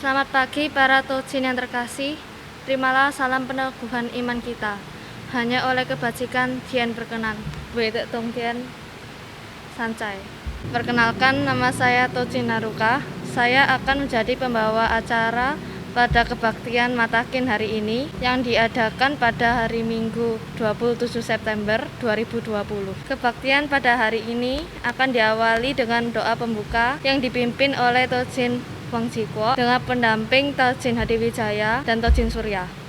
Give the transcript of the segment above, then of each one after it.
Selamat pagi para Tojin yang terkasih. Terimalah salam peneguhan iman kita. Hanya oleh kebajikan Dian berkenan. Wede Tong Dian Sancai. Perkenalkan, nama saya Tojin Haruka. Saya akan menjadi pembawa acara pada kebaktian Matakin hari ini yang diadakan pada hari Minggu 27 September 2020. Kebaktian pada hari ini akan diawali dengan doa pembuka yang dipimpin oleh Tojin Wang Jikwo dengan pendamping Tojin Hadiwijaya dan Tojin Surya.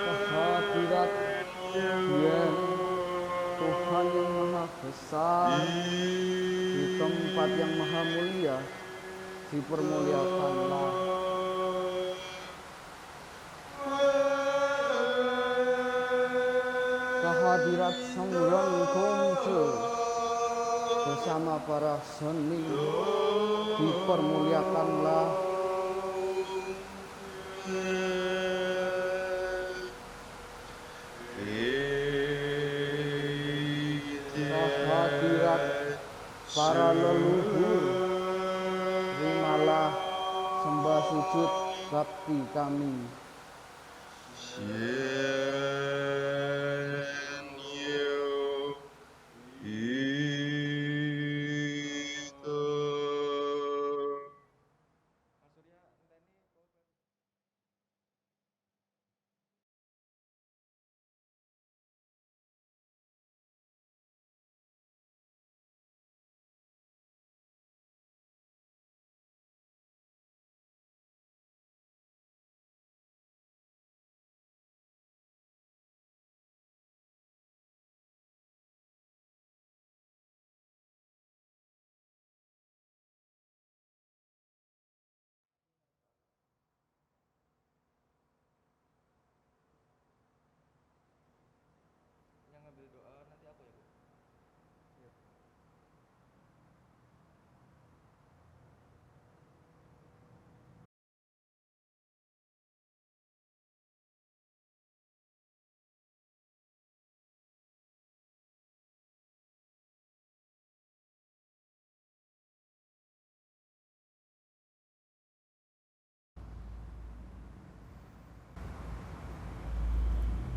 Kehadirat Dian Tuhan yang Maha Besar di tempat yang Maha Mulia, dipermuliakanlah. Kehadirat Sembilan Gongce bersama para seni, dipermuliakanlah. Kehadirat para leluhur, terimalah sembah sujud bakti kami.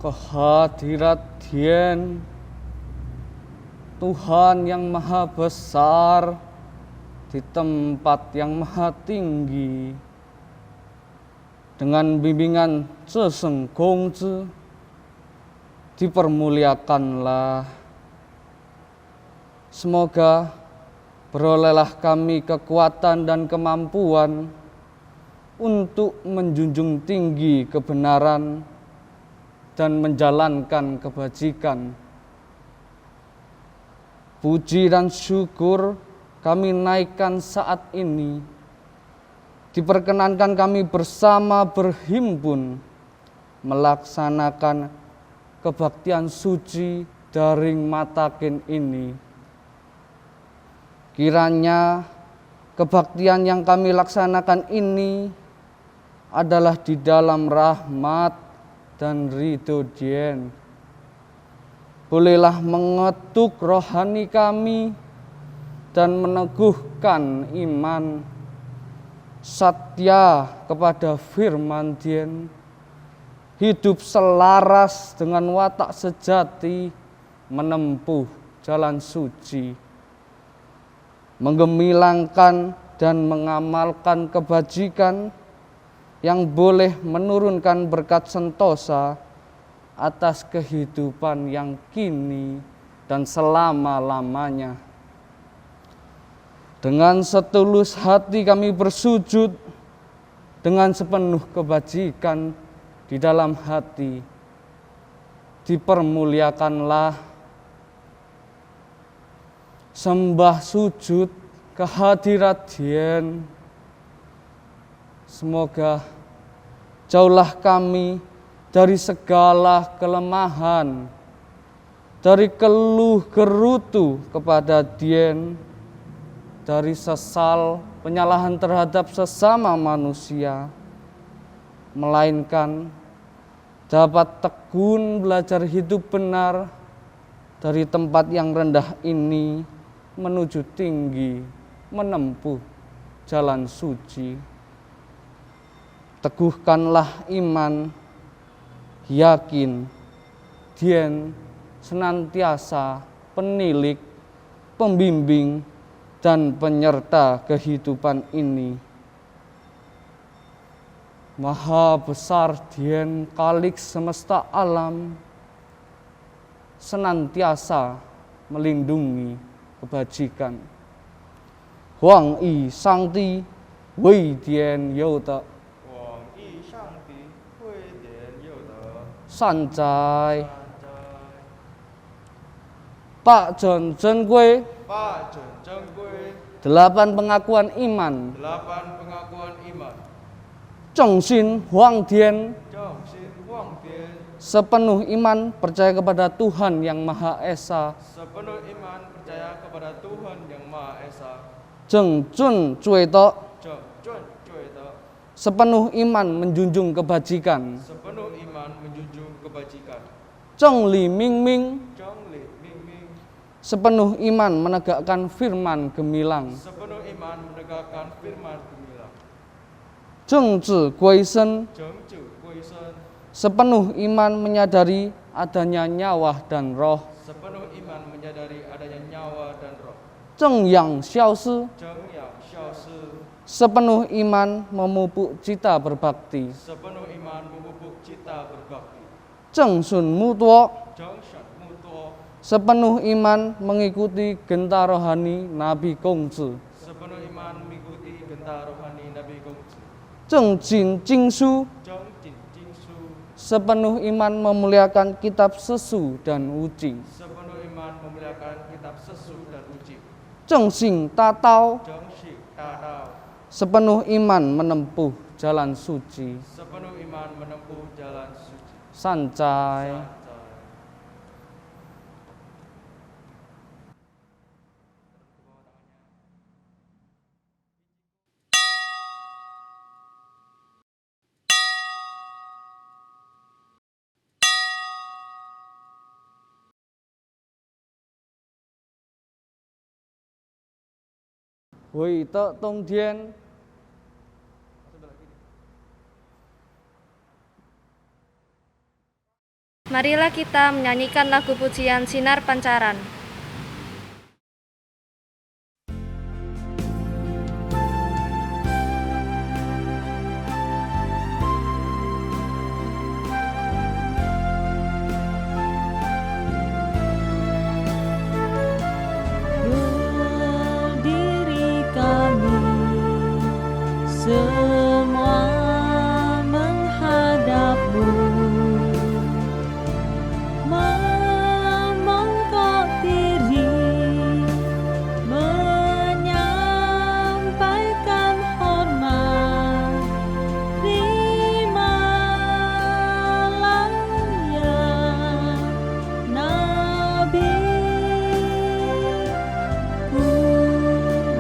Kehadirat Dian Tuhan yang Maha Besar di tempat yang Maha Tinggi, dengan bimbingan Seseng Gongce, dipermuliakanlah. Semoga berolehlah kami kekuatan dan kemampuan untuk menjunjung tinggi kebenaran dan menjalankan kebajikan. Puji dan syukur kami naikkan saat ini. Diperkenankan kami bersama berhimpun melaksanakan kebaktian suci daring matakin ini. Kiranya kebaktian yang kami laksanakan ini adalah di dalam rahmat dan ridho Dian. Bolehlah mengetuk rohani kami dan meneguhkan iman satya kepada firman Dian, hidup selaras dengan watak sejati, menempuh jalan suci, menggemilangkan dan mengamalkan kebajikan yang boleh menurunkan berkat sentosa atas kehidupan yang kini dan selama-lamanya. Dengan setulus hati kami bersujud, dengan sepenuh kebajikan di dalam hati, dipermuliakanlah. Sembah sujud kehadirat Dian. Semoga jauhlah kami dari segala kelemahan, dari keluh gerutu kepada Dian, dari sesal penyalahan terhadap sesama manusia, melainkan dapat tekun belajar hidup benar dari tempat yang rendah ini menuju tinggi, menempuh jalan suci. Teguhkanlah iman, yakin, Dian senantiasa penilik, pembimbing, dan penyerta kehidupan ini. Maha besar Dian Khalik semesta alam, senantiasa melindungi kebajikan. Huang yi Shangdi Wei Dian You De 广义上帝慧典有德， 善哉 善哉 Pak Jen Jen Gui Pak Jen Jen Gui 8 pengakuan iman 8 pengakuan iman Zhongxin Huang Dian 正心望边 sepenuh iman percaya kepada Tuhan yang Maha Esa sepenuh iman percaya kepada Tuhan yang Maha Esa Zheng Jun Zui De 正正对的 sepenuh iman menjunjung kebajikan sepenuh iman menjunjung kebajikan Zheng Li Ming Ming 真理明明 sepenuh iman menegakkan firman gemilang sepenuh iman menegakkan firman gemilang Zheng Zhi Gui Shen 整治归身 sepenuh iman menyadari adanya nyawa dan roh sepenuh iman menyadari adanya nyawa dan roh Zheng Yang Xiao Si 真养孝事 sepenuh iman memupuk cita berbakti sepenuh iman memupuk cita berbakti Zheng Shun Mu Duo 整审木多 sepenuh iman mengikuti genta rohani Nabi Gongzi sepenuh iman mengikuti genta rohani Nabi Gongzi Zheng Jin Jing Shu 整谨经书 sepenuh iman memuliakan kitab Sesu dan Uji sepenuh iman memuliakan kitab sesu dan uji Zheng Xing Ta Tao 整醒大道 sepenuh iman menempuh jalan suci sepenuh iman menempuh jalan suci Sanjai santai Wei Te Tong Dian Marilah kita menyanyikan lagu pujian Sinar Pancaran. Berdiri kami semua menghadapmu, memongkok diri, menyampaikan hormat. Terimalah ya Nabi. Ku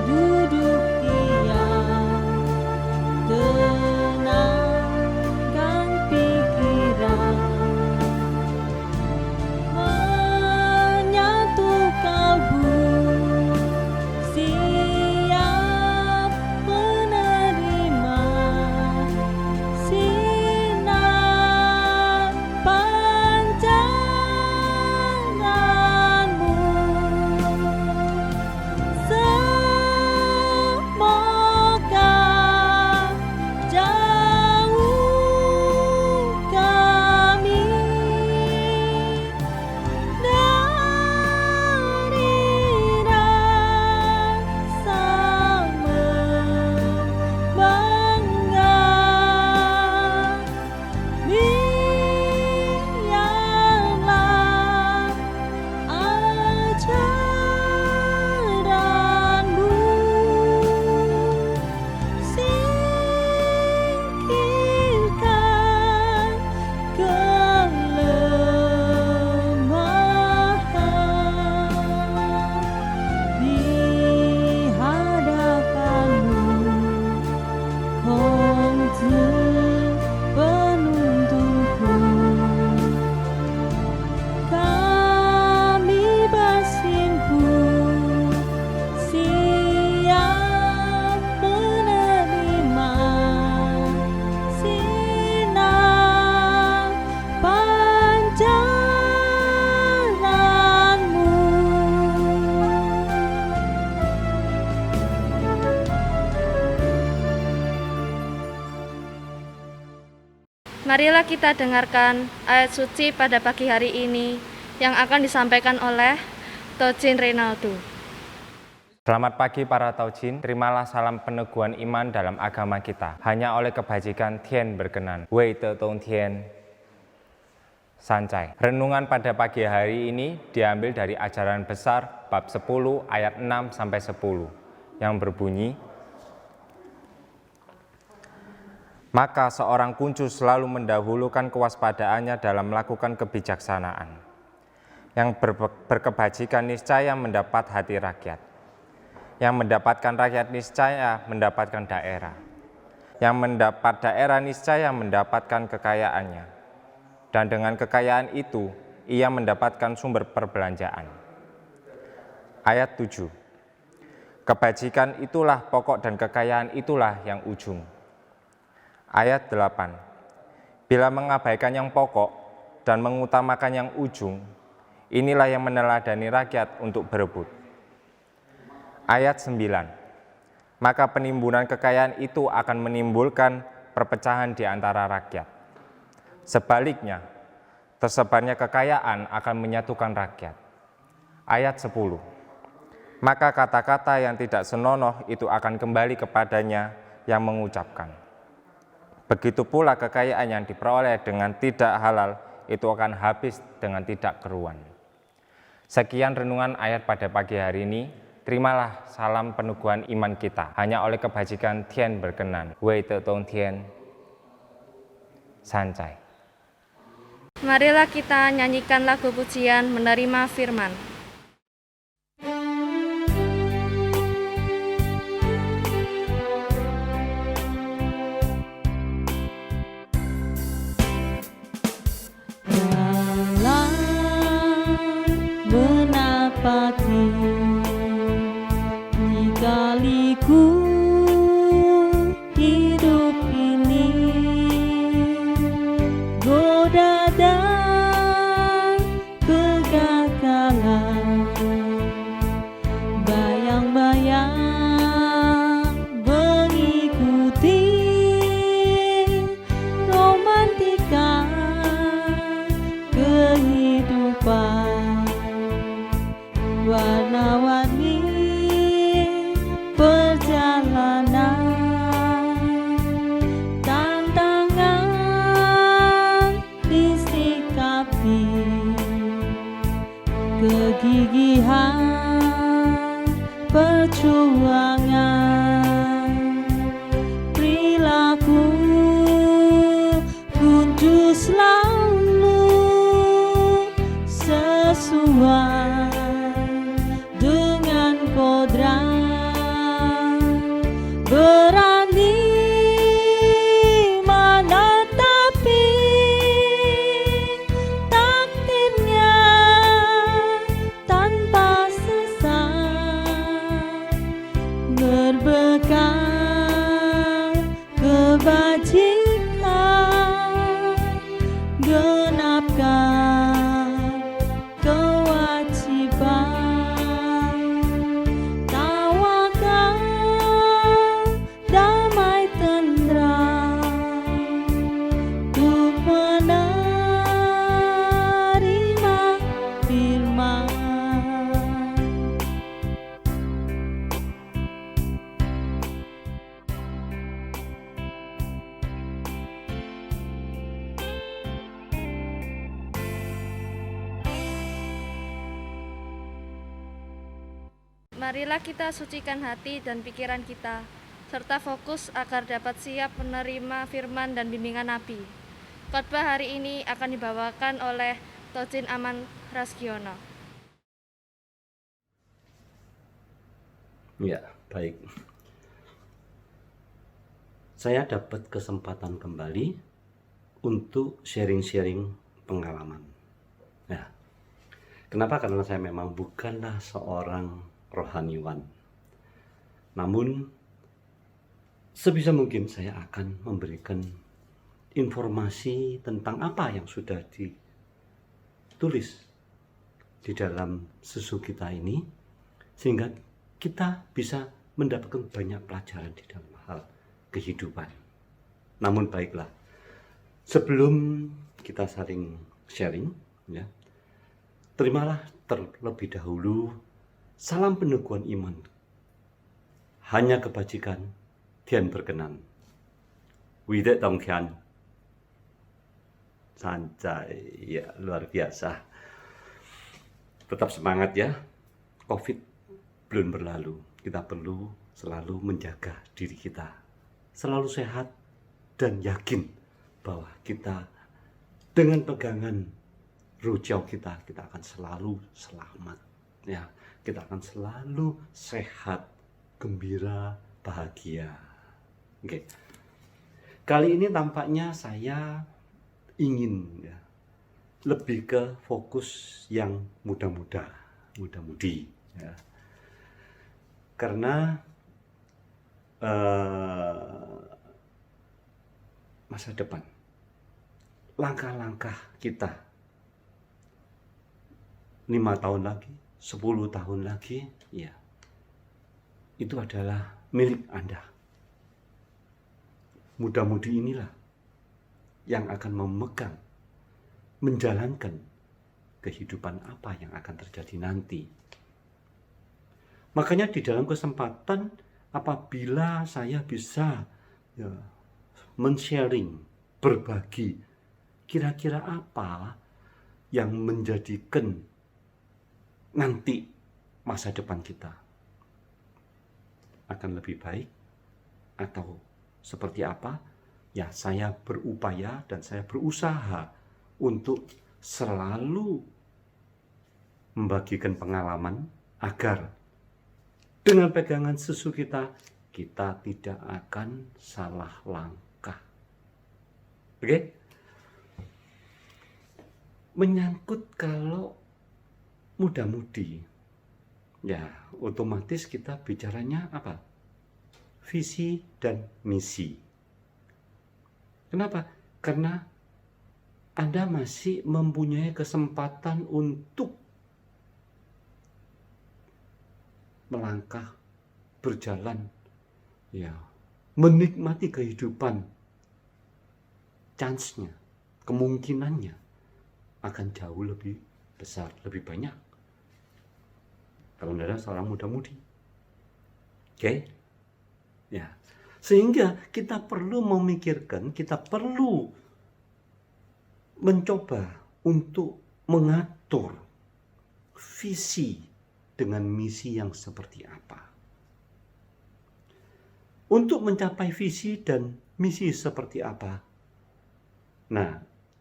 duduk diam Marilah kita dengarkan ayat suci pada pagi hari ini yang akan disampaikan oleh Tojin Renaldo. Selamat pagi para Taujin, terimalah salam peneguhan iman dalam agama kita. Hanya oleh kebajikan Tian berkenan. Wei de Dong Tian Sancai. Renungan pada pagi hari ini diambil dari ajaran besar bab 10 ayat 6 sampai 10 yang berbunyi, maka seorang kuncu selalu mendahulukan kewaspadaannya dalam melakukan kebijaksanaan. Yang berkebajikan niscaya mendapat hati rakyat. Yang mendapatkan rakyat niscaya mendapatkan daerah. Yang mendapat daerah niscaya mendapatkan kekayaannya. Dan dengan kekayaan itu, ia mendapatkan sumber perbelanjaan. Ayat 7. Kebajikan itulah pokok dan kekayaan itulah yang ujung. Ayat 8. Bila mengabaikan yang pokok dan mengutamakan yang ujung, inilah yang meneladani rakyat untuk berebut. Ayat 9. Maka penimbunan kekayaan itu akan menimbulkan perpecahan di antara rakyat. Sebaliknya, tersebarnya kekayaan akan menyatukan rakyat. Ayat 10. Maka kata-kata yang tidak senonoh itu akan kembali kepadanya yang mengucapkan. Begitu pula kekayaan yang diperoleh dengan tidak halal itu akan habis dengan tidak keruan. Sekian renungan ayat pada pagi hari ini. Terimalah salam peneguhan iman kita. Hanya oleh kebajikan Tian berkenan. Wei de Dong Tian Sancai. Marilah kita nyanyikan lagu pujian menerima firman. Dalam menapaki lika-liku hidup ini, goda dan kegagalan, bayang-bayang mengikuti romantika kehidupan, warna-warni perjalanan, tantangan disikapi, kegigihan perjuangan, perilaku kunci selalu sesuai dengan kodrat, berani menetapi takdirnya tanpa sesat, berbekal kebajikan, genapkan kewajiban, tawakal damai tenteram untuk menerima firman. Marilah kita sucikan hati dan pikiran kita, serta fokus agar dapat siap menerima firman dan bimbingan Nabi. Khotbah hari ini akan dibawakan oleh Tojin Aman Raskiono. Ya, baik. Saya dapat kesempatan kembali untuk sharing-sharing pengalaman. Ya. Kenapa? Karena saya memang bukanlah seorang rohaniwan. Namun sebisa mungkin saya akan memberikan informasi tentang apa yang sudah ditulis di dalam susu kita ini, sehingga kita bisa mendapatkan banyak pelajaran di dalam hal kehidupan. Namun baiklah, Sebelum kita saling sharing, ya, terimalah terlebih dahulu salam peneguhan iman. Hanya kebajikan, Tian berkenan. Widek Tongkian. Sanjay, ya luar biasa. Tetap semangat ya. Covid belum berlalu. Kita perlu selalu menjaga diri kita. Selalu sehat dan yakin bahwa kita dengan pegangan rujau kita akan selalu selamat. Ya, kita akan selalu sehat, gembira, bahagia. Oke. Kali ini tampaknya saya ingin ya, lebih ke fokus yang muda-muda, muda-mudi. Ya. Karena masa depan, langkah-langkah kita 5 tahun lagi, 10 tahun lagi, ya, itu adalah milik Anda. Muda-mudi inilah yang akan memegang, menjalankan kehidupan apa yang akan terjadi nanti. Makanya di dalam kesempatan apabila saya bisa ya, men-sharing, berbagi, kira-kira apa yang menjadikan nanti masa depan kita akan lebih baik atau seperti apa, ya saya berupaya dan saya berusaha untuk selalu membagikan pengalaman agar dengan pegangan susu kita tidak akan salah langkah. Oke? Menyangkut kalau muda-mudi, ya otomatis kita bicaranya apa? Visi dan misi. Kenapa? Karena Anda masih mempunyai kesempatan untuk melangkah, berjalan, ya, menikmati kehidupan. Chance-nya, kemungkinannya akan jauh lebih besar, lebih banyak kalau Anda seorang muda-mudi. Oke? Ya. Sehingga kita perlu memikirkan, kita perlu mencoba untuk mengatur visi dengan misi yang seperti apa. Untuk mencapai visi dan misi seperti apa? Nah,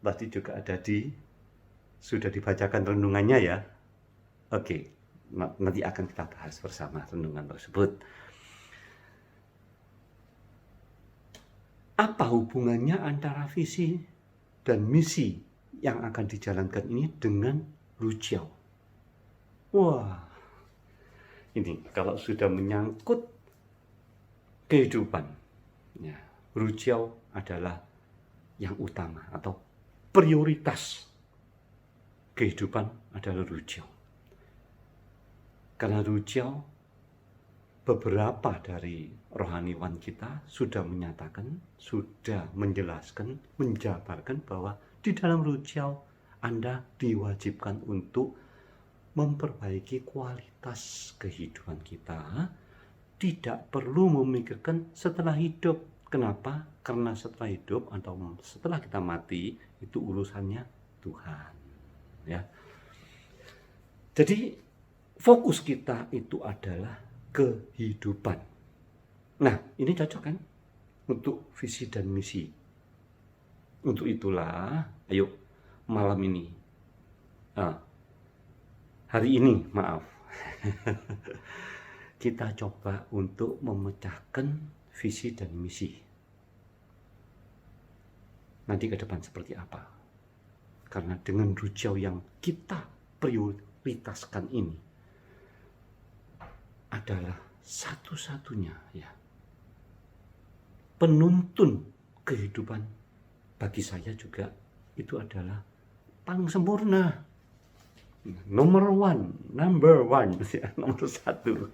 tadi juga ada sudah dibacakan renungannya ya. Oke, nanti akan kita bahas bersama renungan tersebut. Apa hubungannya antara visi dan misi yang akan dijalankan ini dengan Rujau? Wah, ini kalau sudah menyangkut kehidupan, ya, Rujau adalah yang utama atau prioritas kehidupan adalah Rujau. Karena Rujau, beberapa dari rohaniwan kita sudah menyatakan, sudah menjelaskan, menjabarkan bahwa di dalam Rujau Anda diwajibkan untuk memperbaiki kualitas kehidupan kita. Tidak perlu memikirkan setelah hidup. Kenapa? Karena setelah hidup atau setelah kita mati itu urusannya Tuhan. Ya. Jadi fokus kita itu adalah kehidupan. Nah, ini cocok kan untuk visi dan misi. Untuk itulah, ayo malam ini, hari ini, maaf, kita coba untuk memecahkan visi dan misi. Nanti ke depan seperti apa? Karena dengan Rujau yang kita prioritaskan ini adalah satu-satunya ya penuntun kehidupan bagi saya juga itu adalah paling sempurna. Number one ya, nomor satu.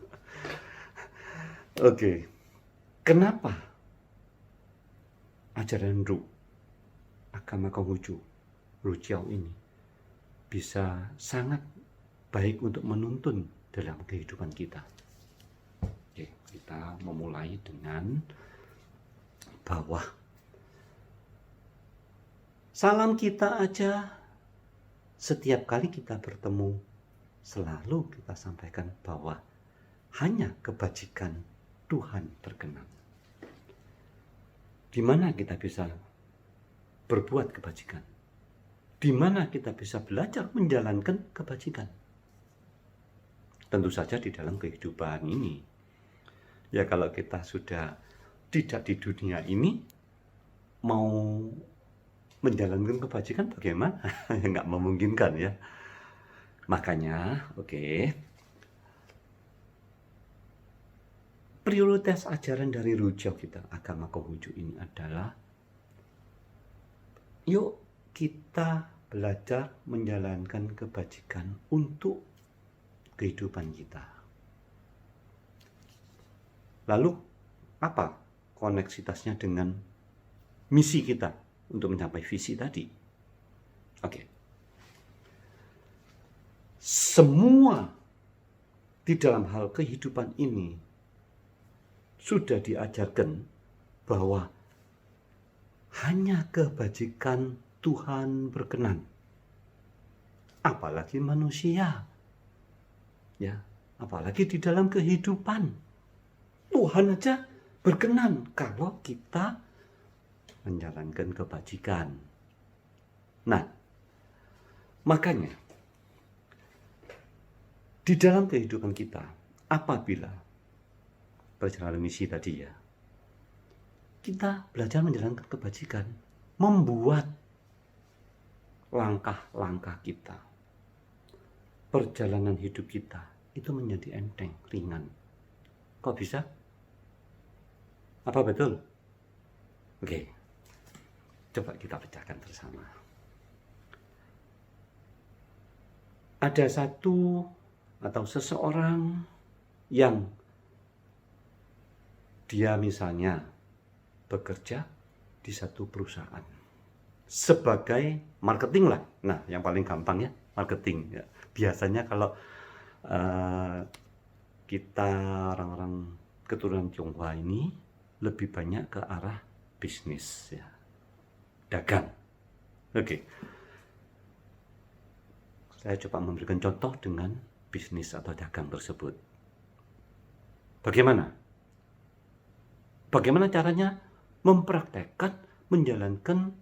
Oke. Kenapa ajaran Ru agama Konghucu, Rujiao ini bisa sangat baik untuk menuntun dalam kehidupan kita. Oke, kita memulai dengan bahwa salam kita aja setiap kali kita bertemu selalu kita sampaikan bahwa hanya kebajikan Tuhan berkenan. Di mana kita bisa berbuat kebajikan? Di mana kita bisa belajar menjalankan kebajikan? Tentu saja di dalam kehidupan ini. Ya kalau kita sudah tidak di dunia ini, mau menjalankan kebajikan bagaimana? Nggak memungkinkan ya. Makanya, prioritas ajaran dari Rujiao kita, agama Konghucu ini adalah yuk kita belajar menjalankan kebajikan untuk kehidupan kita. Lalu apa koneksitasnya dengan misi kita untuk mencapai visi tadi? Semua di dalam hal kehidupan ini sudah diajarkan bahwa hanya kebajikan Tuhan berkenan. Apalagi manusia. Ya, apalagi di dalam kehidupan. Tuhan aja berkenan kalau kita menjalankan kebajikan. Nah, makanya di dalam kehidupan kita, apabila perjalanan misi tadi ya, kita belajar menjalankan kebajikan, membuat langkah-langkah kita, perjalanan hidup kita itu menjadi enteng, ringan. Kok bisa? Apa betul? Coba kita pecahkan bersama. Ada satu atau seseorang yang dia misalnya bekerja di satu perusahaan sebagai marketing lah. Nah, yang paling gampang ya, marketing. Ya. Biasanya kalau kita orang-orang keturunan Tionghoa ini lebih banyak ke arah bisnis ya, dagang. Saya coba memberikan contoh dengan bisnis atau dagang tersebut. Bagaimana caranya mempraktekkan, menjalankan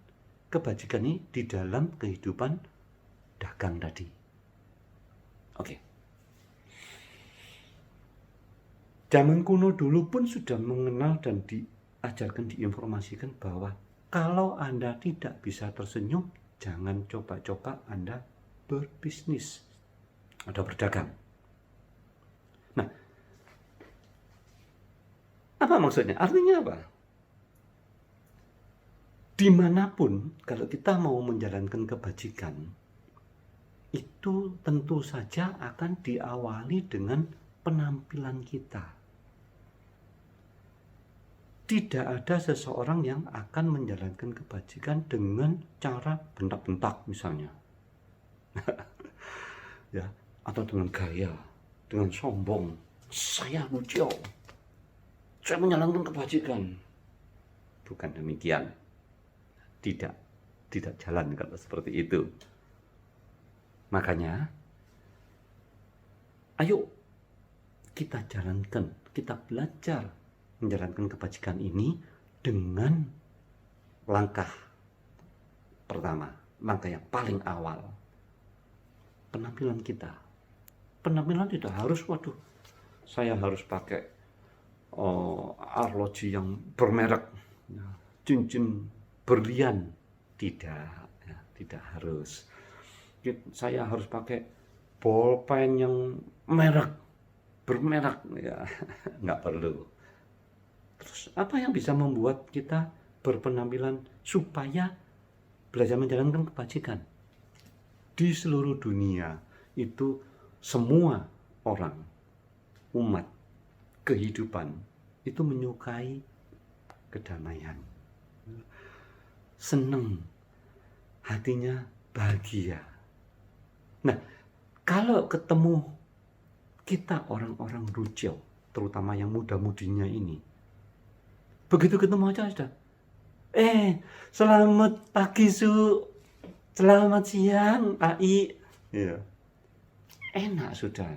kebajikan ini di dalam kehidupan dagang tadi? Zaman kuno dulu pun sudah mengenal dan diajarkan, diinformasikan bahwa kalau Anda tidak bisa tersenyum, jangan coba-coba Anda berbisnis atau berdagang. Nah, apa maksudnya? Artinya apa? Dimanapun kalau kita mau menjalankan kebajikan, itu tentu saja akan diawali dengan penampilan kita. Tidak ada seseorang yang akan menjalankan kebajikan dengan cara bentak-bentak misalnya. Ya, atau dengan gaya, dengan sombong. Saya Rujiao, saya menjalankan kebajikan. Bukan demikian. Tidak jalan kalau seperti itu. Makanya, ayo kita jalankan, kita belajar menjalankan kebajikan ini dengan langkah pertama, langkah yang paling awal. Penampilan kita. Penampilan tidak harus, saya harus pakai arloji yang bermerek, cincin berlian. Tidak harus. Saya harus pakai bolpen yang bermerek, ya, nggak perlu. Terus apa yang bisa membuat kita berpenampilan supaya belajar menjalankan kebajikan? Di seluruh dunia itu semua orang, umat, kehidupan itu menyukai kedamaian, senang hatinya bahagia. Nah, kalau ketemu kita orang-orang rujau, terutama yang muda-mudinya ini, begitu ketemu aja sudah, selamat pagi Su, selamat siang Ai, ya. Enak sudah.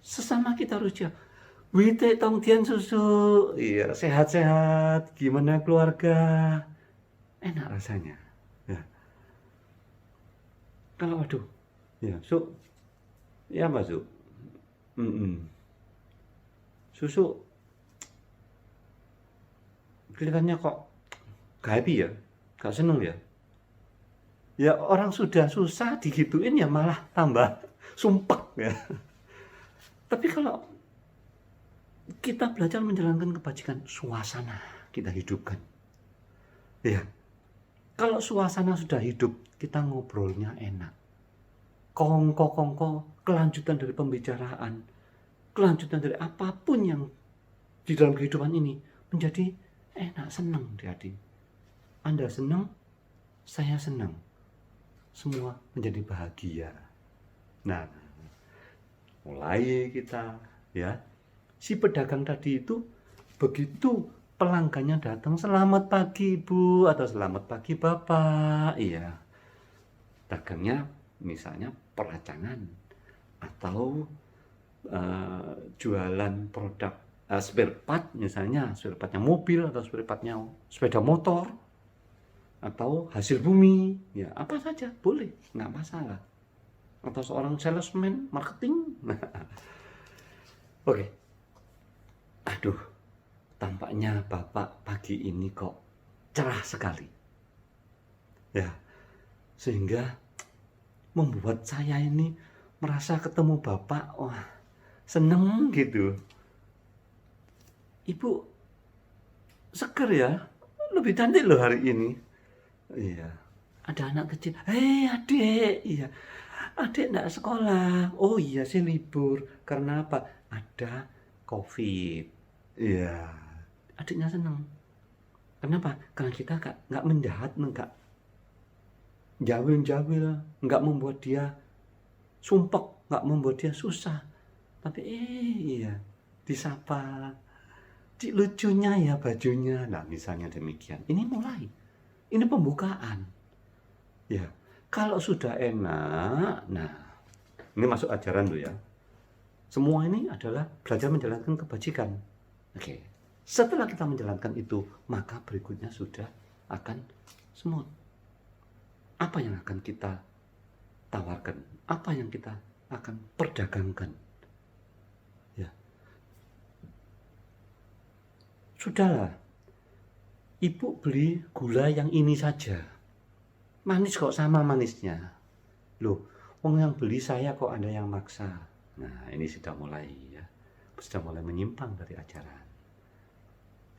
Sesama kita rujau, wite tong tian susu, iya sehat-sehat, gimana keluarga, enak rasanya. Ya. Kalau waduh, ya Su, ya Mbak Su, susu kelihatannya kok gak happy ya, gak seneng ya. Ya orang sudah susah digituin ya malah tambah sumpek ya. Tapi kalau kita belajar menjalankan kebajikan, suasana kita hidupkan. Ya, kalau suasana sudah hidup, kita ngobrolnya enak. Kongko, kelanjutan dari pembicaraan, kelanjutan dari apapun yang di dalam kehidupan ini menjadi enak, senang di hati. Anda senang, saya senang. Semua menjadi bahagia. Nah, mulai kita ya. Si pedagang tadi itu begitu pelanggannya datang, selamat pagi Ibu atau selamat pagi Bapak. Iya. Dagangnya misalnya peracangan atau jualan produk spare part, misalnya spare partnya mobil atau spare partnya sepeda motor atau hasil bumi, ya apa saja boleh, nggak masalah. Atau seorang salesman marketing. Oke. Aduh, tampaknya Bapak pagi ini kok cerah sekali. Ya, sehingga membuat saya ini merasa ketemu Bapak, wah, seneng gitu. Ibu seger ya, lebih cantik loh hari ini. Iya, ada anak kecil. Hei adik, iya, adik enggak sekolah. Oh iya sih libur. Karena apa? Ada COVID. Iya, adiknya seneng. Kenapa? Karena kita nggak menjahat, nggak jawil-jawil, nggak membuat dia sumpek, nggak membuat dia susah. Tapi iya, disapa. Cik lucunya ya bajunya. Nah, misalnya demikian. Ini mulai. Ini pembukaan. Ya, kalau sudah enak, nah, ini masuk ajaran loh ya. Semua ini adalah belajar menjalankan kebajikan. Oke. Setelah kita menjalankan itu, maka berikutnya sudah akan smooth. Apa yang akan kita tawarkan? Apa yang kita akan perdagangkan? Ya. Sudahlah. Ibu beli gula yang ini saja. Manis kok sama manisnya. Loh, wong yang beli saya kok ada yang maksa. Nah, ini sudah mulai ya. Sudah mulai menyimpang dari ajaran.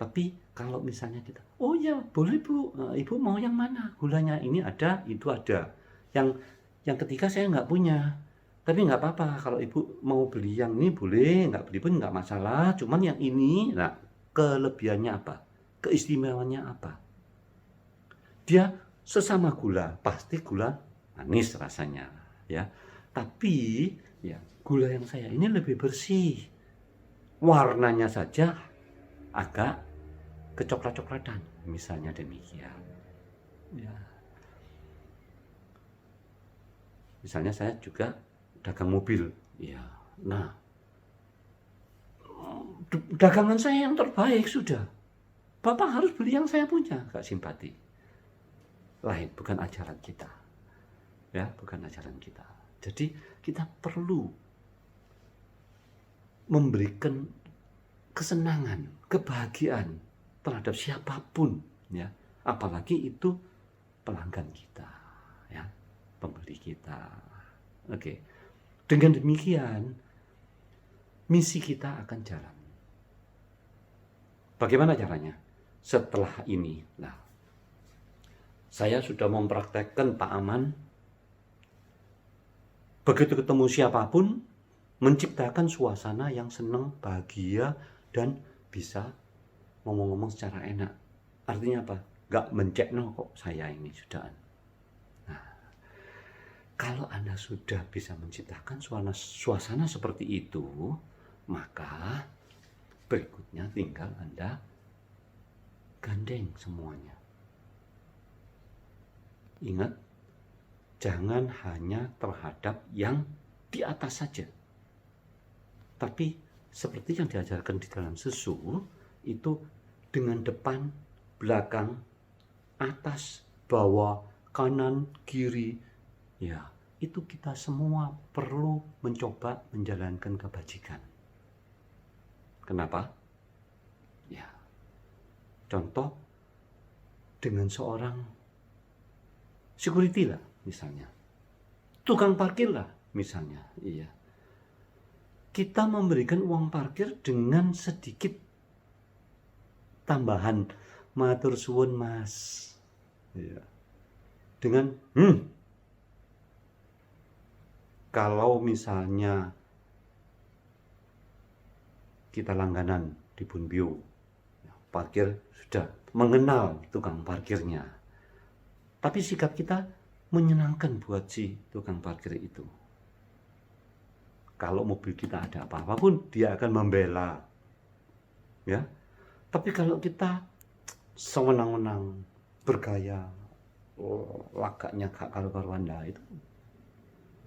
Tapi kalau misalnya kita, oh ya boleh Bu, Ibu mau yang mana? Gulanya ini ada, itu ada. Yang ketiga saya nggak punya. Tapi nggak apa-apa, kalau Ibu mau beli yang ini boleh, nggak beli pun nggak masalah. Cuman yang ini, nah kelebihannya apa? Keistimewaannya apa? Dia sesama gula, pasti gula manis rasanya, ya. Tapi ya gula yang saya ini lebih bersih. Warnanya saja agak kecoklat-coklatan, misalnya demikian. Ya. Misalnya saya juga dagang mobil, ya. Nah, dagangan saya yang terbaik sudah. Bapak harus beli yang saya punya, gak simpati. Lain, bukan ajaran kita. Ya, bukan ajaran kita. Jadi kita perlu memberikan kesenangan, kebahagiaan terhadap siapapun, ya. Apalagi itu pelanggan kita, ya, pembeli kita. Oke. Dengan demikian, misi kita akan jalan. Bagaimana caranya? Setelah ini, nah, saya sudah mempraktekkan Pak Aman. Begitu ketemu siapapun, menciptakan suasana yang senang, bahagia, dan bisa ngomong-ngomong secara enak. Artinya apa? nggak mencekno kok saya ini sudah. Nah, kalau Anda sudah bisa menciptakan suasana seperti itu, maka berikutnya tinggal Anda gandeng semuanya. Ingat, jangan hanya terhadap yang di atas saja. Tapi seperti yang diajarkan di dalam sesu, itu dengan depan, belakang, atas, bawah, kanan, kiri. Ya, itu kita semua perlu mencoba menjalankan kebajikan. Kenapa? Ya, contoh dengan seorang security lah misalnya, tukang parkir lah misalnya, iya. Kita memberikan uang parkir dengan sedikit tambahan, matur suwun mas, iya. Dengan kalau misalnya kita langganan di Bunbio, parkir sudah mengenal tukang parkirnya, tapi sikap kita menyenangkan buat si tukang parkir itu. Kalau mobil kita ada apa-apa pun dia akan membela, ya. Tapi kalau kita sewenang-wenang bergaya, lagaknya gak karu-karuan, itu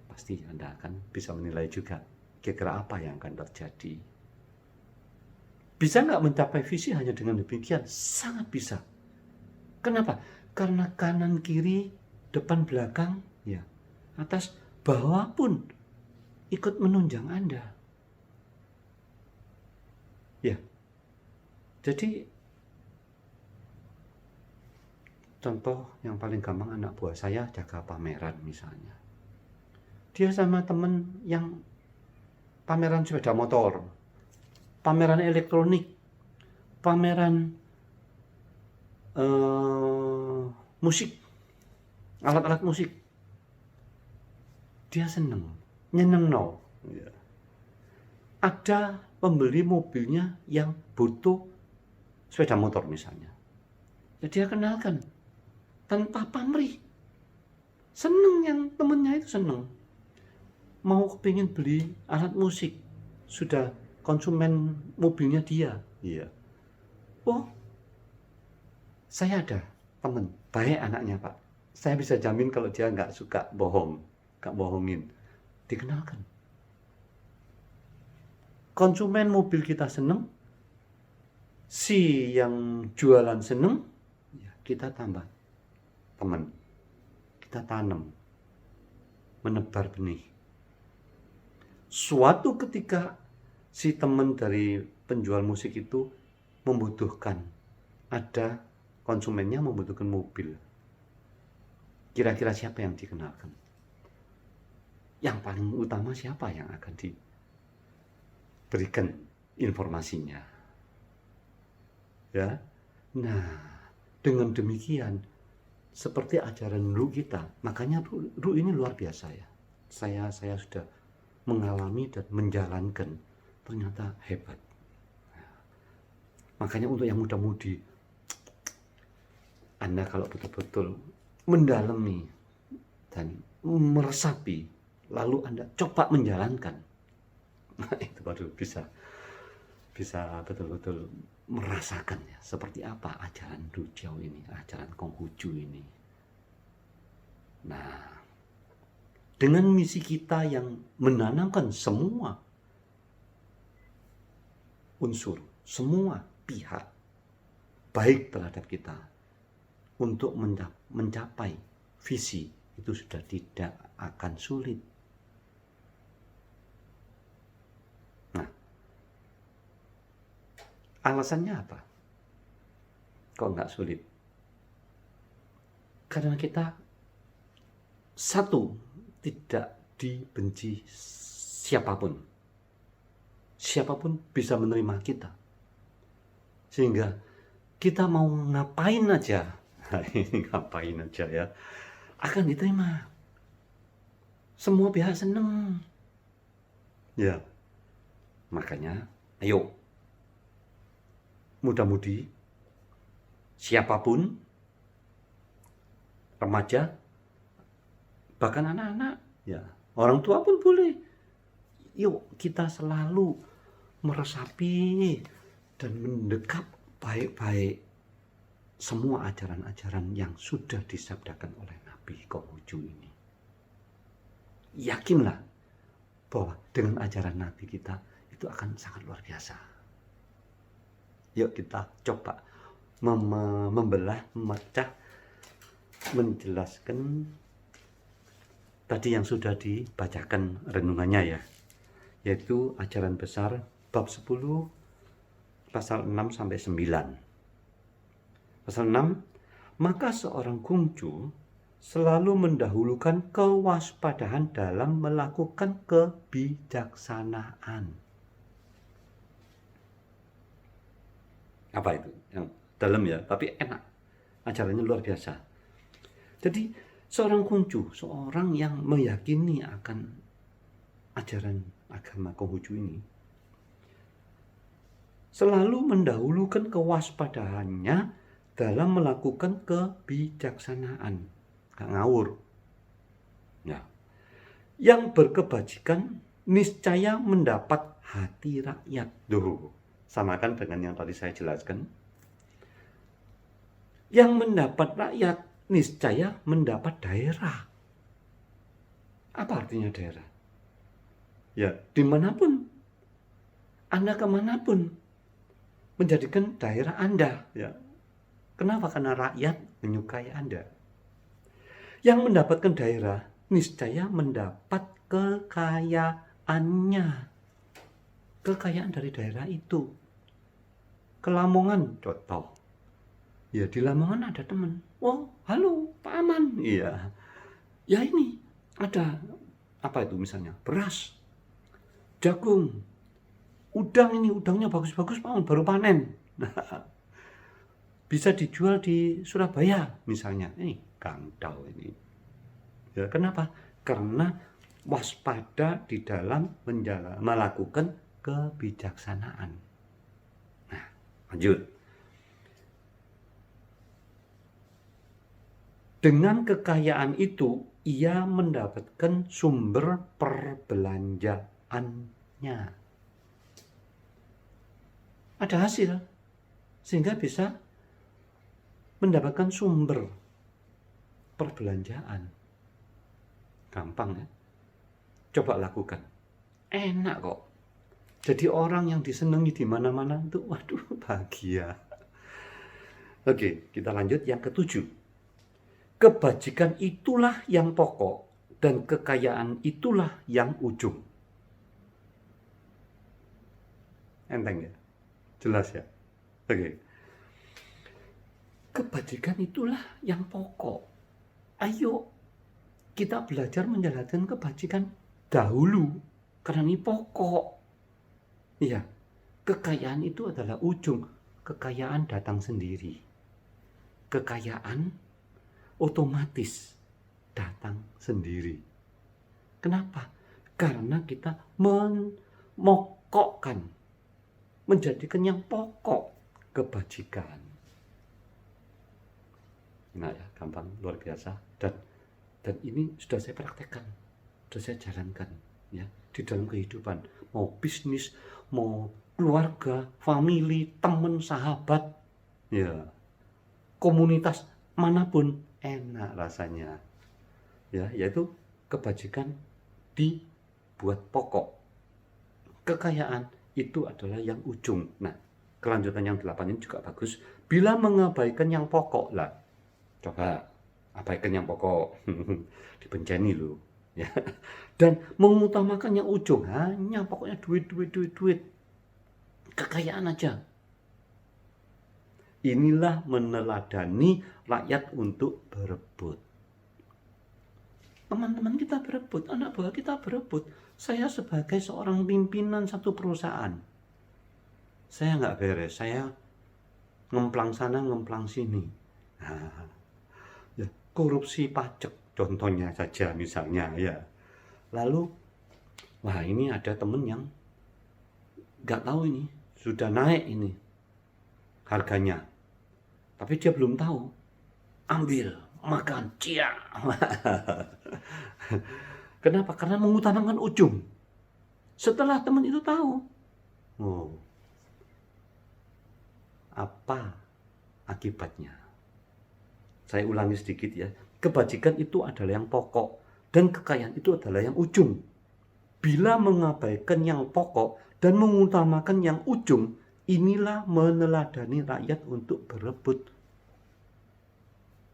pasti Anda akan bisa menilai juga kira-kira apa yang akan terjadi. Bisa nggak mencapai visi hanya dengan demikian? Sangat bisa. Kenapa? Karena kanan, kiri, depan, belakang, ya, atas, bawah pun ikut menunjang Anda. Ya. Jadi contoh yang paling gampang, anak buah saya jaga pameran misalnya. Dia sama temen yang pameran sepeda motor, pameran elektronik, pameran musik, alat-alat musik. Dia seneng, nyenengno. Ya. Ada pembeli mobilnya yang butuh sepeda motor misalnya. Ya dia kenalkan tanpa pamrih. Seneng, yang temennya itu seneng. Mau kepingin beli alat musik, sudah konsumen mobilnya dia. Iya. Oh, saya ada temen, baik anaknya Pak. Saya bisa jamin kalau dia nggak suka bohong, nggak bohongin. Dikenalkan. Konsumen mobil kita seneng, si yang jualan seneng, ya kita tambah teman. Kita tanam, menebar benih. Suatu ketika si teman dari penjual musik itu membutuhkan, ada konsumennya membutuhkan mobil. Kira-kira siapa yang dikenalkan? Yang paling utama siapa yang akan diberikan informasinya? Ya. Nah, dengan demikian seperti ajaran dulu kita, makanya dulu ini luar biasa ya. Saya sudah mengalami dan menjalankan, ternyata hebat. Makanya untuk yang muda-mudi, Anda kalau betul-betul mendalami dan meresapi, lalu Anda coba menjalankan, nah itu baru bisa betul-betul merasakan ya, seperti apa ajaran Dujiao ini, ajaran Konghucu ini. Nah, dengan misi kita yang menanamkan semua unsur, semua pihak baik terhadap kita untuk mencapai visi, itu sudah tidak akan sulit. Nah, alasannya apa? Kok nggak sulit? Karena kita satu, tidak dibenci siapapun. Siapapun bisa menerima kita. Sehingga kita mau ngapain aja, ini ngapain aja ya, akan diterima. Semua pihak senang. Ya, makanya ayo, muda-mudi, siapapun remaja, bahkan anak-anak, ya, orang tua pun boleh. Yuk kita selalu meresapi dan mendekap baik-baik semua ajaran-ajaran yang sudah disabdakan oleh Nabi Konghucu ini. Yakinlah bahwa dengan ajaran Nabi kita itu akan sangat luar biasa. Yuk kita coba membelah, memecah, menjelaskan tadi yang sudah dibacakan renungannya ya, yaitu ajaran besar bab 10 pasal 6 sampai 9. Pasal 6, maka seorang kungcu selalu mendahulukan kewaspadaan dalam melakukan kebijaksanaan. Apa itu? Yang dalam ya, tapi enak. Ajarannya luar biasa. Jadi seorang kungcu, seorang yang meyakini akan ajaran agama Konghucu ini, selalu mendahulukan kewaspadaannya dalam melakukan kebijaksanaan. Gak ngawur. Ya. Yang berkebajikan niscaya mendapat hati rakyat. Duh, samakan dengan yang tadi saya jelaskan. Yang mendapat rakyat niscaya mendapat daerah. Apa artinya daerah? Ya, dimanapun Anda kemanapun menjadikan daerah Anda. Ya. Kenapa? Karena rakyat menyukai Anda. Yang mendapatkan daerah niscaya mendapat kekayaannya. Kekayaan dari daerah itu. Ke Lamongan, contoh. Ya di Lamongan ada teman. Oh, halo Pak Aman. Iya. Ya ini ada apa itu misalnya? Beras, jagung, udang, ini udangnya bagus-bagus Pak Aman, baru panen. Nah, bisa dijual di Surabaya misalnya. Ini kangdau ini. Ya, kenapa? Karena waspada di dalam melakukan kebijaksanaan. Nah, lanjut. Dengan kekayaan itu, ia mendapatkan sumber perbelanjaannya. Ada hasil, sehingga bisa mendapatkan sumber perbelanjaan. Gampang ya? Coba lakukan. Enak kok. Jadi orang yang disenangi di mana-mana itu, waduh, bahagia. Oke, kita lanjut yang ketujuh. Kebajikan itulah yang pokok dan kekayaan itulah yang ujung. Enteng ya? Jelas ya? Oke. Kebajikan itulah yang pokok. Ayo kita belajar menjalankan kebajikan dahulu, karena ini pokok. Iya, kekayaan itu adalah ujung. Kekayaan datang sendiri. Kekayaan otomatis datang sendiri. Kenapa? Karena kita memokokkan, menjadikan yang pokok kebajikan. Nah ya, gampang, luar biasa. Dan ini sudah saya praktekkan, sudah saya jalankan ya di dalam kehidupan. Mau bisnis, mau keluarga, family, teman, sahabat, ya komunitas manapun, enak rasanya. Ya, yaitu kebajikan dibuat pokok. Kekayaan itu adalah yang ujung. Nah, kelanjutan yang 8 ini juga bagus. Bila mengabaikan yang pokok lah. Coba abaikan yang pokok, dibenceni loh, ya. Dan mengutamakan yang ujung, hanya pokoknya duit, kekayaan aja. Inilah meneladani rakyat untuk berebut. Teman-teman kita berebut, anak buah kita berebut. Saya sebagai seorang pimpinan satu perusahaan, saya nggak beres, saya ngemplang sana, ngemplang sini. Nah, korupsi pajak contohnya saja misalnya ya. Lalu wah ini ada temen yang nggak tahu ini sudah naik ini harganya, tapi dia belum tahu, ambil makan cia. Kenapa? Karena mengutamakan ujung. Setelah teman itu tahu, oh, apa akibatnya? Saya ulangi sedikit ya. Kebajikan itu adalah yang pokok dan kekayaan itu adalah yang ujung. Bila mengabaikan yang pokok dan mengutamakan yang ujung, inilah meneladani rakyat untuk berebut.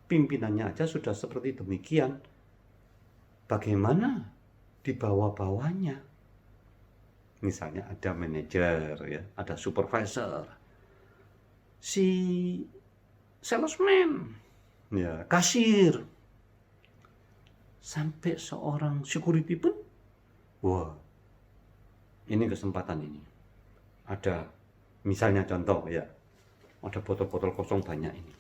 Pimpinannya aja sudah seperti demikian. Bagaimana di bawah-bawahnya? Misalnya ada manajer, ya, ada supervisor, si salesman, ya, kasir, sampai seorang security pun, wah, ini kesempatan ini. Ada, misalnya contoh ya, ada botol-botol kosong banyak ini.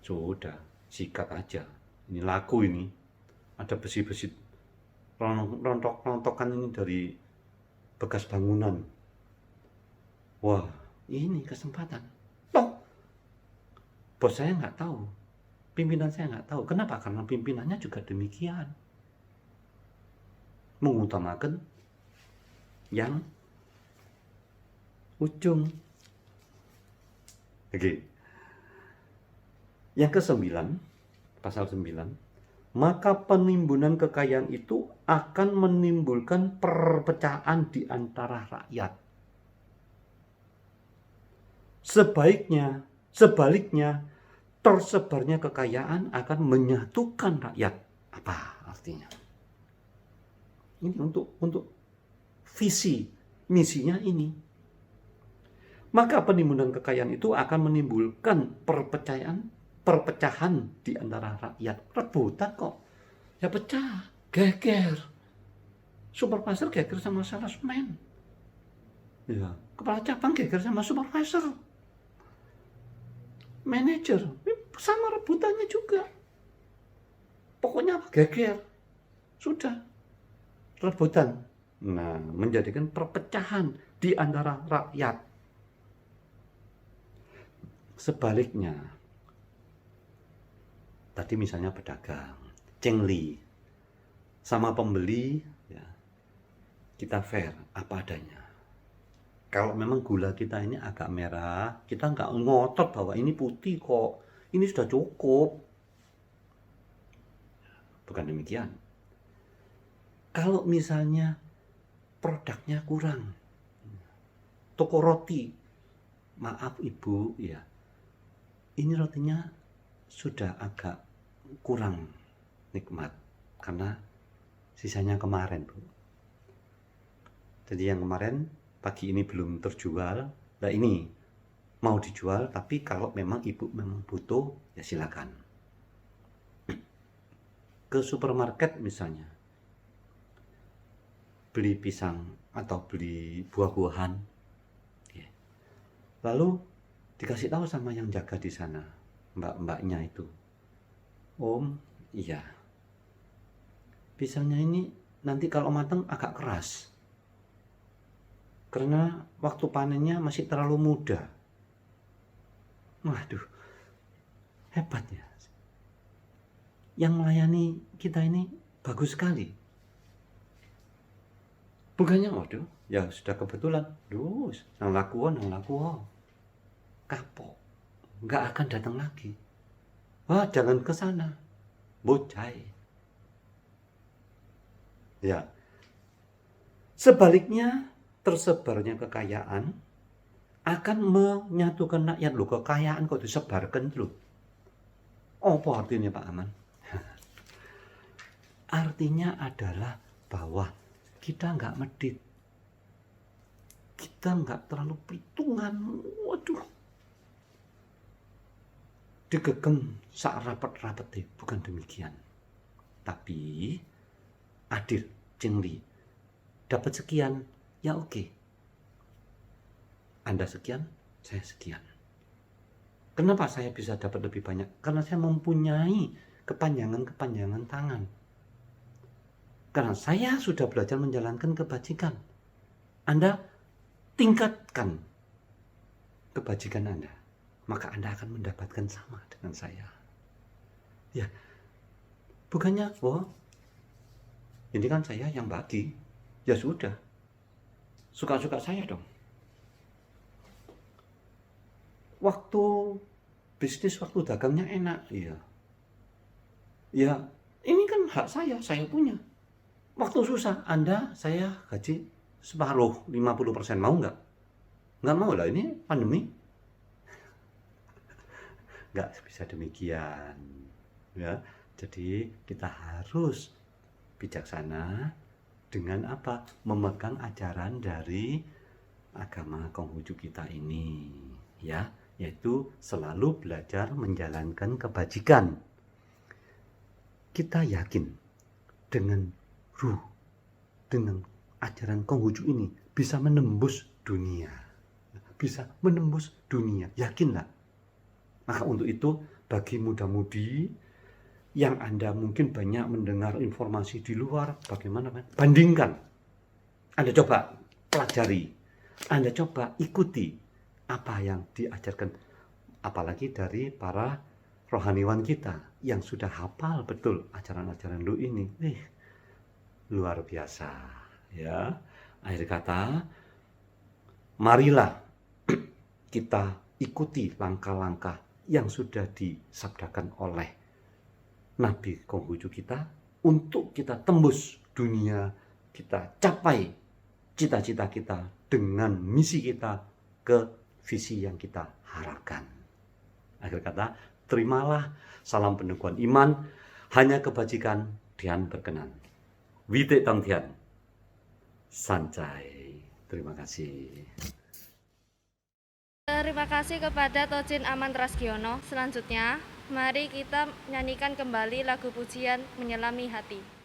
Sudah, sikat aja. Ini laku ini. Ada besi-besi rontok-rontokan ini dari bekas bangunan. Wah, ini kesempatan. Toh, bos saya nggak tahu. Pimpinan saya nggak tahu. Kenapa? Karena pimpinannya juga demikian. Mengutamakan yang ujung. Oke. Yang ke-9, pasal 9. Maka penimbunan kekayaan itu akan menimbulkan perpecahan di antara rakyat. Sebaliknya, tersebarnya kekayaan akan menyatukan rakyat. Apa artinya? Ini untuk visi, misinya ini. Maka penimbunan kekayaan itu akan menimbulkan perpecahan di antara rakyat. Rebutan kok. Ya pecah, geger. Supervisor geger sama salesman. Ya, kepala cabang geger sama supervisor. Manajer sama rebutannya juga. Pokoknya apa? Geger. Sudah. Rebutan. Nah, menjadikan perpecahan di antara rakyat. Sebaliknya, tadi misalnya pedagang, cengli, sama pembeli, ya, kita fair, apa adanya. Kalau memang gula kita ini agak merah, kita nggak ngotot bahwa ini putih kok, ini sudah cukup. Bukan demikian. Kalau misalnya produknya kurang, toko roti, maaf ibu, ya, ini rotinya sudah agak kurang nikmat karena sisanya kemarin, Bu. Jadi yang kemarin pagi ini belum terjual. Nah ini mau dijual, tapi kalau memang ibu memang butuh, ya silakan. Ke supermarket misalnya, beli pisang atau beli buah-buahan, ya. Lalu dikasih tahu sama yang jaga di sana, mbak-mbaknya itu, Om, iya, pisangnya ini nanti kalau matang agak keras karena waktu panennya masih terlalu muda. Waduh, hebat ya. Yang melayani kita ini bagus sekali. Bukannya, waduh, ya sudah kebetulan, nang lakuan, kapok, nggak akan datang lagi. Wah, jangan ke sana, bocai. Ya, sebaliknya, tersebarnya kekayaan akan menyatukan rakyat. Loh, kekayaan kok disebarkan loh. Apa artinya Pak Aman? Artinya adalah bahwa kita nggak medit, kita nggak terlalu perhitungan. Waduh, digegem sak rapet-rapet, bukan demikian. Tapi adil, jengli, dapat sekian, ya oke. Anda sekian, saya sekian. Kenapa saya bisa dapat lebih banyak? Karena saya mempunyai kepanjangan tangan. Karena saya sudah belajar menjalankan kebajikan. Anda tingkatkan kebajikan Anda, maka Anda akan mendapatkan sama dengan saya. Ya, bukannya, oh, ini kan saya yang bagi. Ya sudah, suka-suka saya dong. Waktu bisnis, waktu dagangnya enak, iya. Ya, ini kan hak saya punya. Waktu susah, Anda saya gaji separuh, 50%, mau nggak? Nggak mau lah, ini pandemi. Nggak bisa demikian. Ya, jadi kita harus bijaksana dengan apa? Memegang ajaran dari agama Konghucu kita ini, ya, yaitu selalu belajar menjalankan kebajikan. Kita yakin dengan dengan ajaran Konghucu ini bisa menembus dunia. Bisa menembus dunia, yakinlah. Maka untuk itu, bagi muda-mudi yang Anda mungkin banyak mendengar informasi di luar, bagaimana? Bandingkan. Anda coba pelajari. Anda coba ikuti apa yang diajarkan. Apalagi dari para rohaniwan kita yang sudah hafal betul ajaran-ajaran lu ini. Luar biasa. Ya. Akhir kata, marilah kita ikuti langkah-langkah yang sudah disabdakan oleh Nabi Konghucu kita untuk kita tembus dunia, kita capai cita-cita kita dengan misi kita ke visi yang kita harapkan. Akhir kata, terimalah salam peneguhan iman, hanya kebajikan Tian berkenan. Wite Tang Tian, Sancai. Terima kasih. Terima kasih kepada Tojin Aman Rasgiono. Selanjutnya, mari kita nyanyikan kembali lagu pujian Menyelami Hati.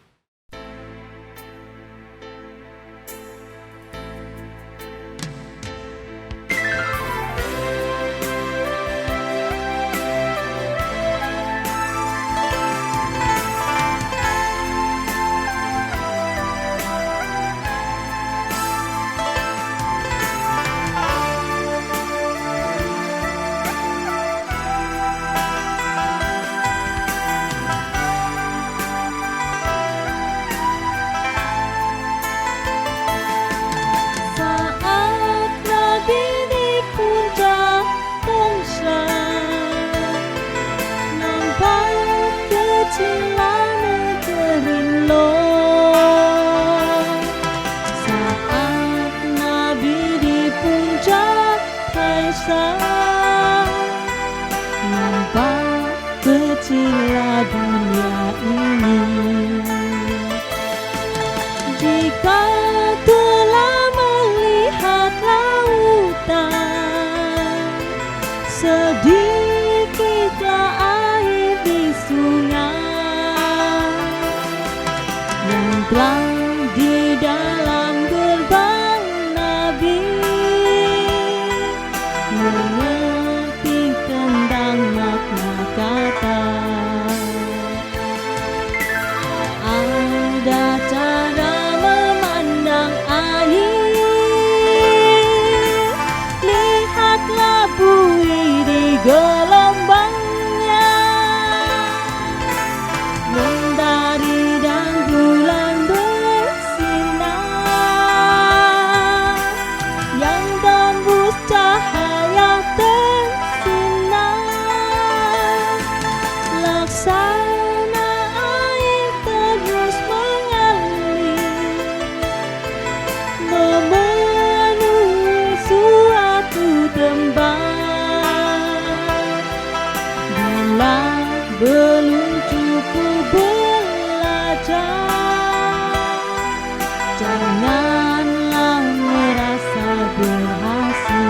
Nampak kecillah dunia ini. Jika telah melihat lautan, sedikitlah air di sungai yang telah di dalam gerbang Nabi, mengerti tentang makna kata. Ada cara memandang air, lihatlah buih di gelombangnya, mentari dan bulan bersinar, yang tembus cahaya tersinar. Laksana air terus mengalir, memenuhi suatu tempat. Bila belum cukup belajar, janganlah merasa berhasil.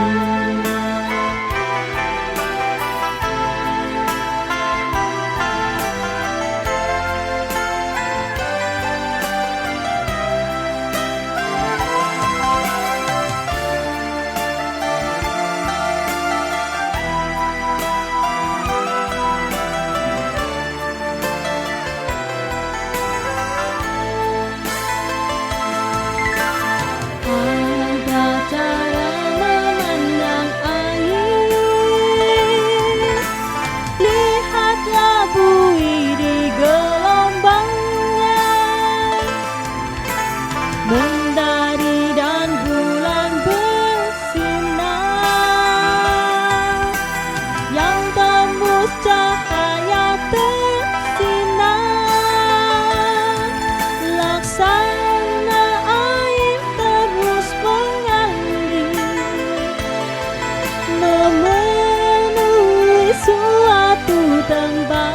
tempat.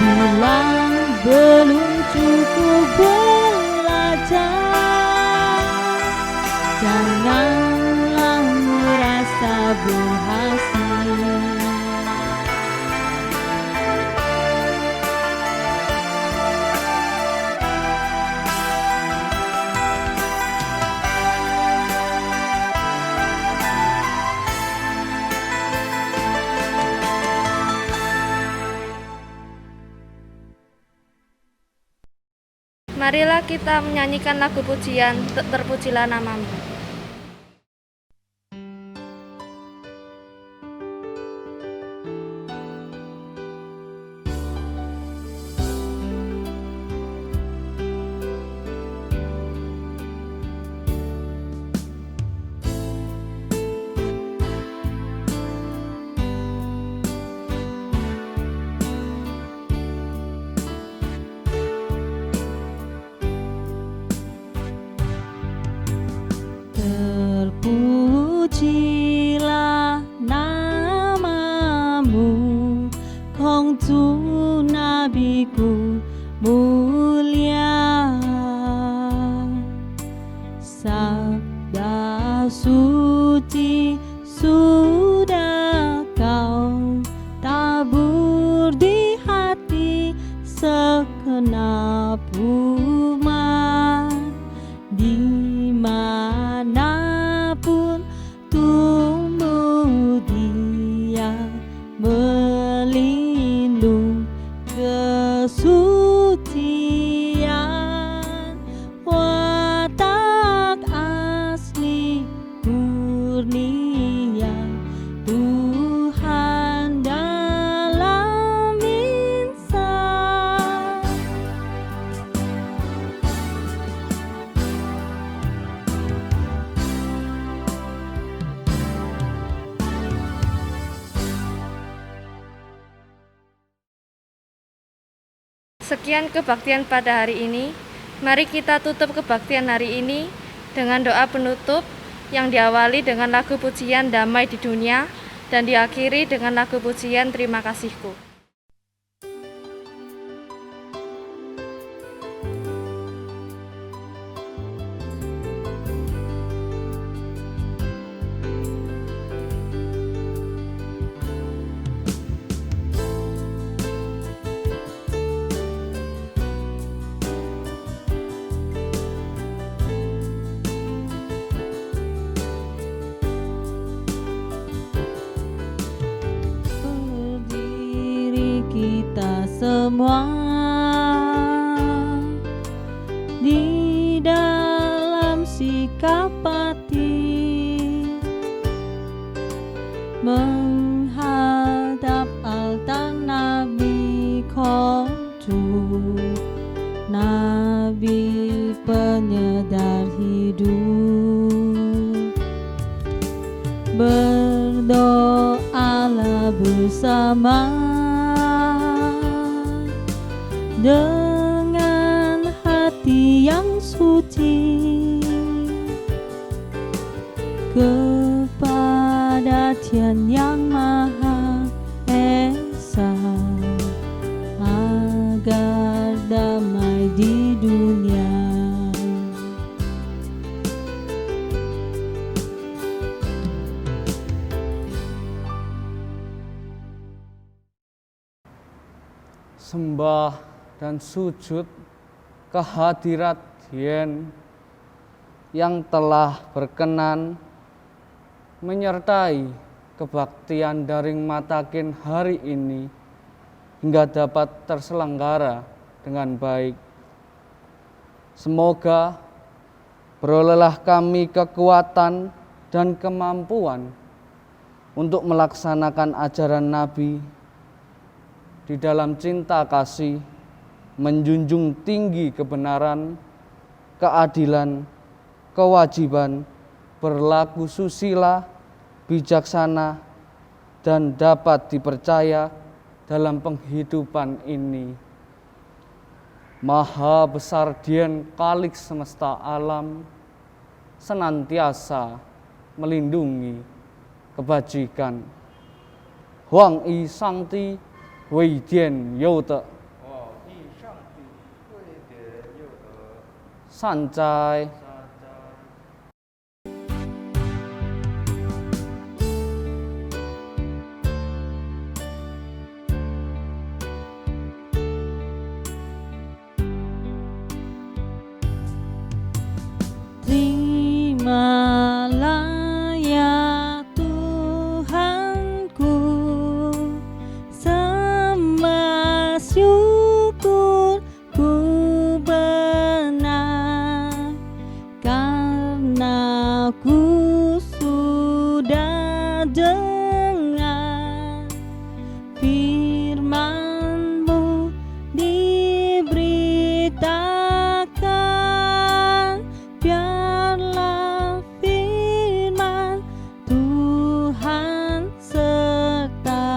Bilang belum cukup belajar, janganlah merasa berhasil. Marilah kita menyanyikan lagu pujian Terpujilah Namamu. Terpujilah namamu, Kongtu nabiku mulia. Sabda suci sudah kau tabur di hati segenap umat. Dimanapun tumbuh dia melindung kesucian, watak asli murnia Tuhan dalam insan. Sekian kebaktian pada hari ini. Mari kita tutup kebaktian hari ini dengan doa penutup yang diawali dengan lagu pujian Damai di Dunia dan diakhiri dengan lagu pujian Terima Kasihku. Berdiri kita semua di dalam sikap hati, menghadap altar Nabi Kongtu, Nabi penyedar hidup. Berdoalah bersama dengan hati yang suci kepada Tuhan yang Maha Esa, agar damai di dunia. Sembah dan sujud kehadirat Dien yang telah berkenan menyertai kebaktian daring Matakin hari ini hingga dapat terselenggara dengan baik. Semoga berolehlah kami kekuatan dan kemampuan untuk melaksanakan ajaran Nabi di dalam cinta kasih, menjunjung tinggi kebenaran, keadilan, kewajiban, berlaku susila, bijaksana, dan dapat dipercaya dalam penghidupan ini. Maha besar Dien Kalik semesta alam, senantiasa melindungi kebajikan, 望以上帝为典有的我以上帝为典有德，善哉。善哉。 Terimalah ya Tuhanku semua syukurku benar karena ku sudah dengar firman-Mu diberitakan. Biarlah firman Tuhan sertaku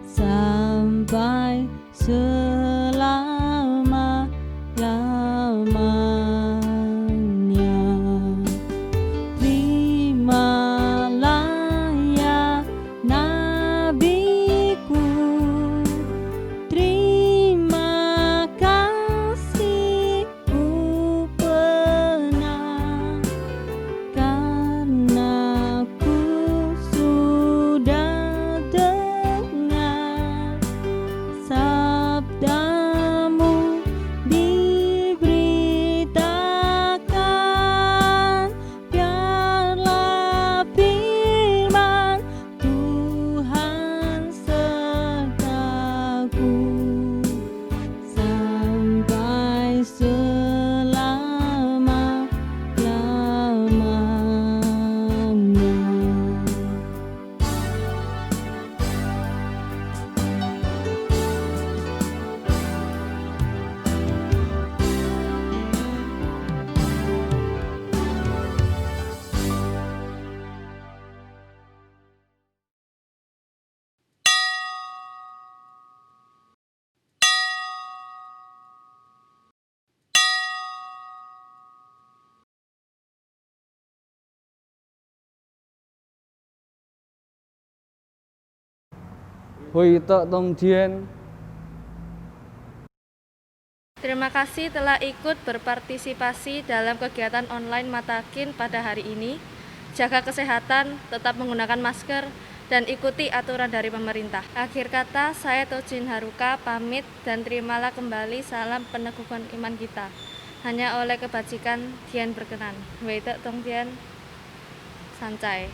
sampai selama-lamanya. Terimalah ya nabiku, terima kasih-Mu benar karena ku sudah dengar sabda-Mu diberitakan. Biarlah firman Tuhan sertaku sampai selama-lamanya. Hui Tek Tong Dien. Terima kasih telah ikut berpartisipasi dalam kegiatan online Matakin pada hari ini. Jaga kesehatan, tetap menggunakan masker, dan ikuti aturan dari pemerintah. Akhir kata, saya Tojin Haruka pamit dan terimalah kembali salam peneguhan iman kita. Hanya oleh kebajikan Dian berkenan. Wei Tek Tong Dien, Sancai.